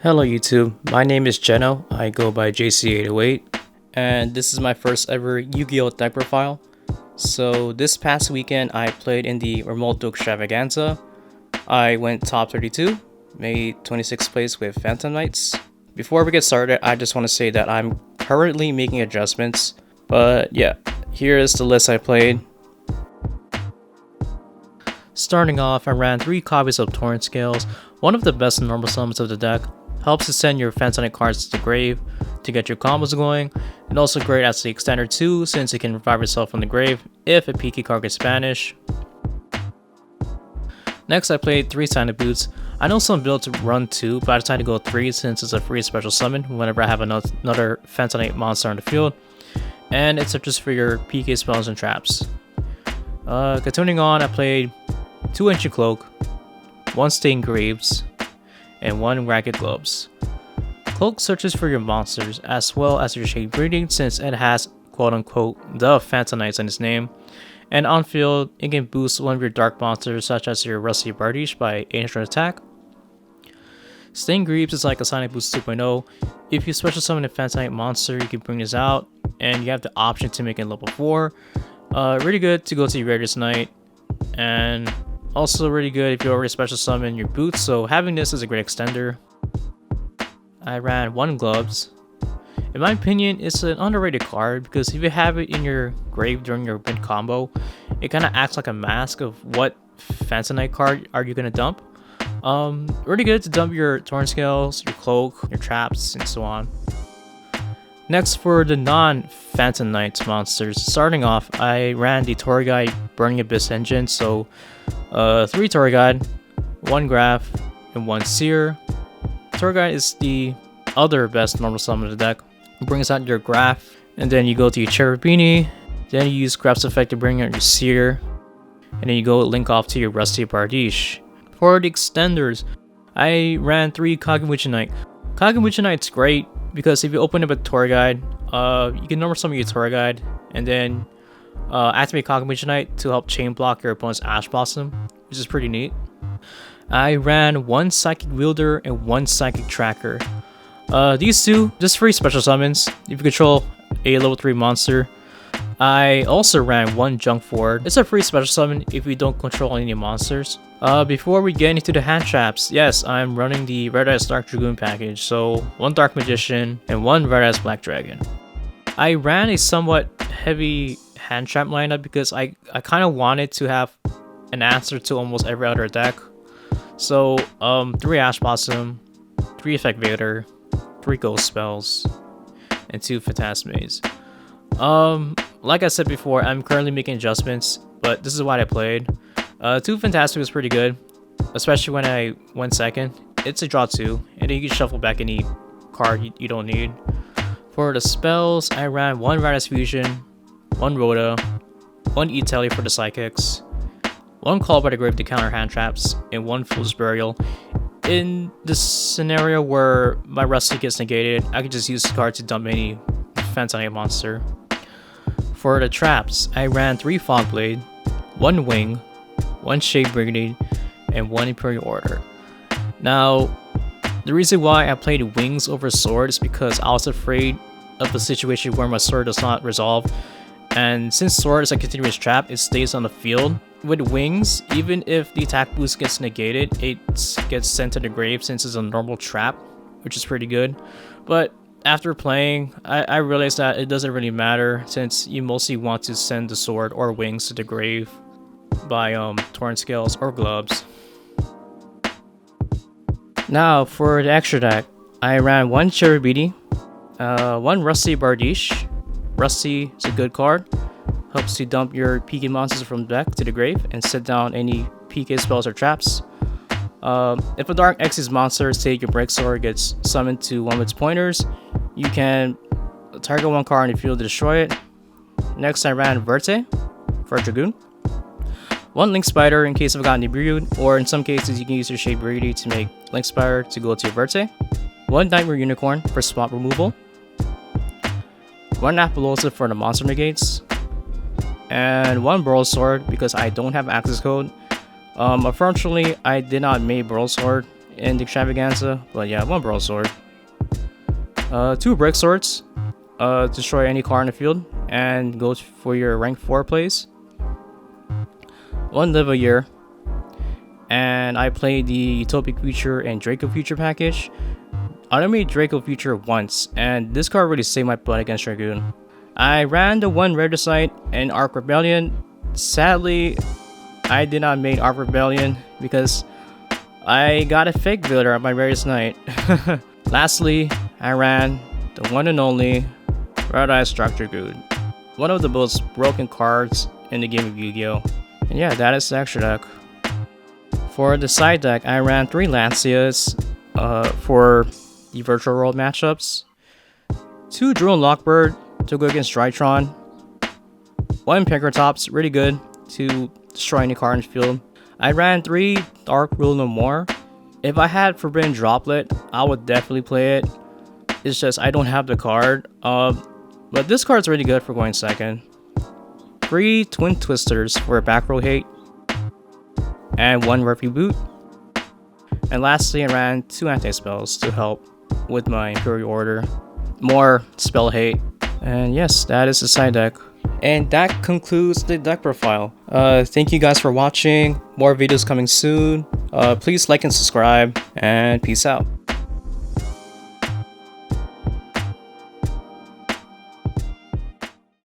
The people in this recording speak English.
Hello YouTube, my name is Jeno, I go by JC808, and this is my first ever Yu-Gi-Oh! Deck profile. So this past weekend I played in the Duel Extravaganza. I went top 32, made 26th place with Phantom Knights. Before we get started, I just want to say that I'm currently making adjustments, but yeah, here is the list I played. Starting off, I ran 3 copies of Torrent Scales, one of the best normal summons of the deck. Helps to send your Phantom Knight cards to the grave to get your combos going, and also great as the extender too, since it can revive itself from the grave if a PK card gets banished. Next, I played 3 Signet Boots. I know some builds run 2, but I decided to go 3 since it's a free special summon whenever I have another Phantom Knight monster on the field, and it searches for your PK spells and traps. Continuing on, I played 2 Ancient Cloak, 1 Stained Graves, and 1 Ragged Gloves. Cloak searches for your monsters as well as your shade breeding since it has quote-unquote the Phantom Knights in its name, and on field it can boost one of your dark monsters such as your Rusty Bardiche by 800 attack. Stained Greaves is like a Signet Boost 2.0. If you special summon a Phantom Knight monster, you can bring this out and you have the option to make it level 4. Really good to go to your Rarest Knight, and also really good if you already special summon your boots, so having this is a great extender. I ran 1 Gloves. In my opinion, it's an underrated card because if you have it in your grave during your mid combo, it kind of acts like a mask of what Phantom Knight card are you going to dump. Really good to dump your Torrent Scales, your Cloak, your traps, and so on. Next, for the non-Phantom Knights monsters, starting off, I ran the Torghast Burning Abyss engine, so 3 Torghast, 1 Graph, and 1 Seer. Torghast is the other best normal summon of the deck. It brings out your Graph, and then you go to your Cherubini, then you use Graph's effect to bring out your Seer, and then you go link off to your Rusty Bardiche. For the extenders, I ran 3 Kagemuchi Knight. Kagemuchi Knight's great because if you open up a Torghast, you can normal summon your Torghast, and then activate Kagemuchi Knight to help chain block your opponent's Ash Blossom, which is pretty neat. I ran 1 Psychic Wielder and 1 Psychic Tracker. These two, just free special summons if you control a level 3 monster. I also ran 1 Junk Forward. It's a free special summon if you don't control any monsters. Before we get into the hand traps, yes, I'm running the Red Eyes Dark Dragoon package, so 1 Dark Magician and 1 Red Eyes Black Dragon. I ran a somewhat heavy hand trap lineup because I kind of wanted to have an answer to almost every other deck. So 3 Ash Blossom, 3 Effect Vader, 3 Ghost Spells, and 2 Phantasmes. Like I said before, I'm currently making adjustments, but this is what I played. 2 Phantasmes was pretty good, especially when I went second. It's a draw 2, and then you can shuffle back any card you don't need. For the spells, I ran 1 Radis Fusion, 1 Rhoda, 1 E-Telly for the Psychics, 1 Call by the Grave to counter hand traps, and 1 Fool's Burial. In this scenario where my Rusty gets negated, I can just use the card to dump any Phantom Knight monster. For the traps, I ran 3 Fogblade, 1 Wing, 1 Shade Brigade, and 1 Imperial Order. Now, the reason why I played Wings over Sword is because I was afraid of the situation where my Sword does not resolve, and since Sword is a continuous trap, it stays on the field. With Wings, even if the attack boost gets negated, it gets sent to the grave since it's a normal trap, which is pretty good. But after playing, I realized that it doesn't really matter since you mostly want to send the Sword or Wings to the grave by Torrent Scales or Gloves. Now for the extra deck, I ran 1 Cherubini, 1 Rusty Bardiche. Rusty is a good card, helps to dump your PK monsters from the deck to the grave and set down any PK spells or traps. If a Dark Xyz monster, say your Break Sword, gets summoned to one of its pointers, you can target 1 card in the field to destroy it. Next, I ran Verte for Dragoon, 1 Link Spider in case of gotten debuted, or in some cases you can use your Shade Brady to make Link Spider to go to your Verte, 1 Nightmare Unicorn for spot removal, 1 Apollosa for the monster negates, and 1 Burrow Sword because I don't have access code. Unfortunately, I did not make Burrow Sword in the Extravaganza, but yeah, 1 broadsword. 2 brick swords, destroy any card in the field, and go for your rank 4 plays. 1 Live Year, and I played the Utopic Future and Draco Future package. I only made Draco Future once, and this card really saved my butt against Dragoon. I ran the 1 Rare Sight and Arc Rebellion. Sadly, I did not make Arc Rebellion because I got a fake builder at my rarest night. Lastly, I ran the one and only Red Eye Structure Good, one of the most broken cards in the game of Yu-Gi-Oh! And yeah, that is the extra deck. For the side deck, I ran 3 Lancias for the Virtual World matchups, 2 Drill and Lockbird to go against Drytron, 1 Pinkertops, really good to destroy any card in the field. I ran 3 Dark Rule No More. If I had Forbidden Droplet, I would definitely play it. It's just I don't have the card. But this card's really good for going second. 3 Twin Twisters for a back row hate, and 1 Refuge Boot. And lastly, I ran 2 anti-spells to help with my Imperial Order. More spell hate. And yes, that is the side deck. And that concludes the deck profile. Thank you guys for watching. More videos coming soon. Please like and subscribe, and peace out.